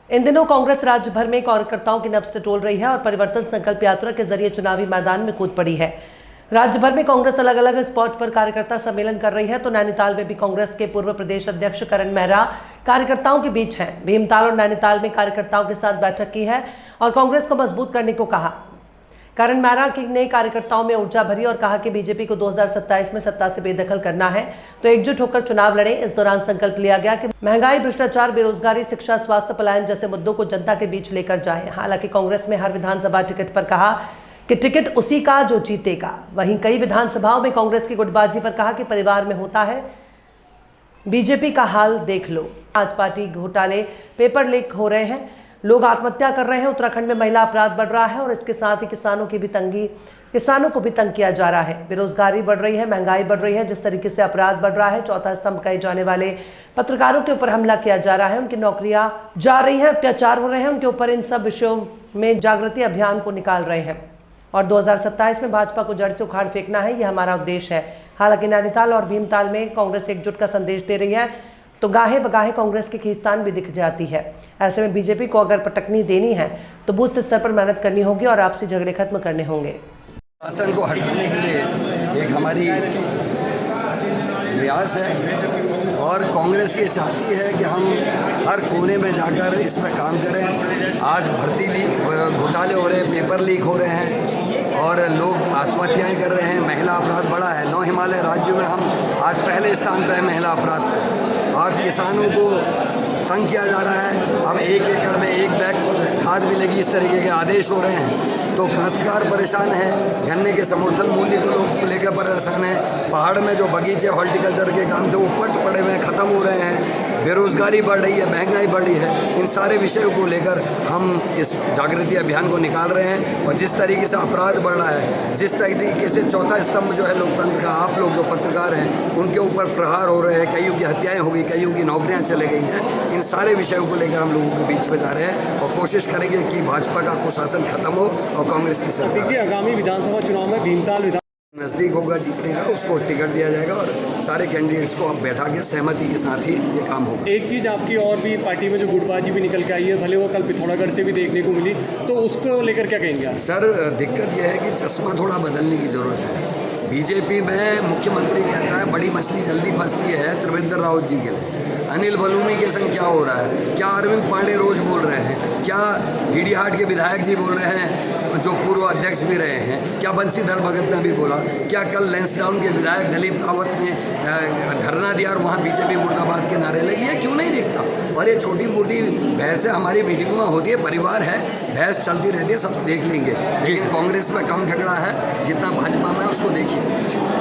इन दिनों कांग्रेस राज्य भर में कार्यकर्ताओं की नब्ज टटोल रही है और परिवर्तन संकल्प यात्रा के जरिए चुनावी मैदान में कूद पड़ी है। राज्य भर में कांग्रेस अलग अलग स्पॉट पर कार्यकर्ता सम्मेलन कर रही है, तो नैनीताल में भी कांग्रेस के पूर्व प्रदेश अध्यक्ष करण मेहरा कार्यकर्ताओं के बीच हैं। भीमताल और नैनीताल में कार्यकर्ताओं के साथ बैठक की है और कांग्रेस को मजबूत करने को कहा। करण मेहरा ने कार्यकर्ताओं में ऊर्जा भरी और कहा कि बीजेपी को 2027 में सत्ता से बेदखल करना है तो एकजुट होकर चुनाव लड़े। इस दौरान संकल्प लिया गया कि महंगाई, भ्रष्टाचार, बेरोजगारी, शिक्षा, स्वास्थ्य, पलायन जैसे मुद्दों को जनता के बीच लेकर जाएं। हालांकि कांग्रेस में हर विधानसभा टिकट पर कहा कि टिकट उसी का जो जीतेगा। वहीं कई विधानसभाओं में कांग्रेस की गुटबाजी पर कहा कि परिवार में होता है, बीजेपी का हाल देख लो। आज पार्टी घोटाले, पेपर लीक हो रहे हैं, लोग आत्महत्या कर रहे हैं, उत्तराखंड में महिला अपराध बढ़ रहा है और इसके साथ ही किसानों को भी तंग किया जा रहा है। बेरोजगारी बढ़ रही है, महंगाई बढ़ रही है, जिस तरीके से अपराध बढ़ रहा है, चौथा स्तंभ कहे जाने वाले पत्रकारों के ऊपर हमला किया जा रहा है, उनकी नौकरियां जा रही हैं, अत्याचार हो रहे हैं, उनके ऊपर इन सब विषयों में जागृति अभियान को निकाल रहे हैं और 2027 में भाजपा को जड़ से उखाड़ फेंकना है, ये हमारा उद्देश्य है। हालांकि नैनीताल और भीमताल में कांग्रेस एकजुट का संदेश दे रही है तो गाहे बगाहे कांग्रेस की खींचतान भी दिख जाती है। ऐसे में बीजेपी को अगर पटकनी देनी है तो बूथ स्तर पर मेहनत करनी होगी और आपसी झगड़े खत्म करने होंगे। शासन को हटाने के लिए एक हमारी प्रयास है और कांग्रेस ये चाहती है कि हम हर कोने में जाकर इस पर काम करें। आज भर्ती घोटाले हो रहे हैं, पेपर लीक हो रहे हैं और लोग आत्महत्याएं कर रहे हैं, महिला अपराध बढ़ा है। 9 हिमालय राज्यों में हम आज पहले स्थान पर हैं महिला अपराध पर और किसानों को तंग किया जा रहा है। अब 1 एकड़ में 1 बैग खाद मिलेगी, इस तरीके के आदेश हो रहे हैं तो काश्तकार परेशान है। गन्ने के समर्थन मूल्य को लोग लेकर परेशान है। पहाड़ में जो बगीचे हॉर्टिकल्चर के काम थे वो पट पड़े हुए ख़त्म हो रहे हैं। बेरोजगारी बढ़ रही है, महंगाई बढ़ रही है। इन सारे विषयों को लेकर हम इस जागृति अभियान को निकाल रहे हैं और जिस तरीके से अपराध बढ़ रहा है, जिस तरीके से चौथा स्तंभ जो है लोकतंत्र का, आप लोग जो पत्रकार हैं उनके ऊपर प्रहार हो रहे हैं, कईयों की हत्याएं हो गई, कईयों की नौकरियां चले गई हैं। इन सारे विषयों को लेकर हम लोगों के बीच में जा रहे हैं और कोशिश करेंगे कि भाजपा का कुशासन खत्म हो और कांग्रेस की सरकार। आगामी विधानसभा चुनाव में भीमताल नज़दीक होगा जीतने का, उसको टिकट दिया जाएगा और सारे कैंडिडेट्स को अब बैठा के सहमति के साथ ही ये काम होगा। एक चीज़ आपकी और भी पार्टी में जो गुटबाजी भी निकल के आई है, भले वो कल पिथौरागढ़ से भी देखने को मिली, तो उसको लेकर क्या कहेंगे आप? सर, दिक्कत यह है कि चश्मा थोड़ा बदलने की ज़रूरत है। बीजेपी में मुख्यमंत्री कहता है बड़ी मछली जल्दी फंसती है त्रिवेंद्र रावत जी के लिए। अनिल बलूनी के संग क्या हो रहा है? क्या अरविंद पांडे रोज बोल रहे हैं? क्या डीडी हाट के विधायक जी बोल रहे हैं जो पूर्व अध्यक्ष भी रहे हैं? क्या बंसीधर भगत ने भी बोला? क्या कल लैंसडाउन के विधायक दिलीप रावत ने धरना दिया और वहाँ बीजेपी मुर्दाबाद के नारे लगे? ये क्यों नहीं दिखता? और ये छोटी मोटी बहसें हमारी मीटिंगों में होती है, परिवार है, बहस चलती रहती है, सब देख लेंगे। लेकिन कांग्रेस में कम झगड़ा है जितना भाजपा में, उसको देखिए।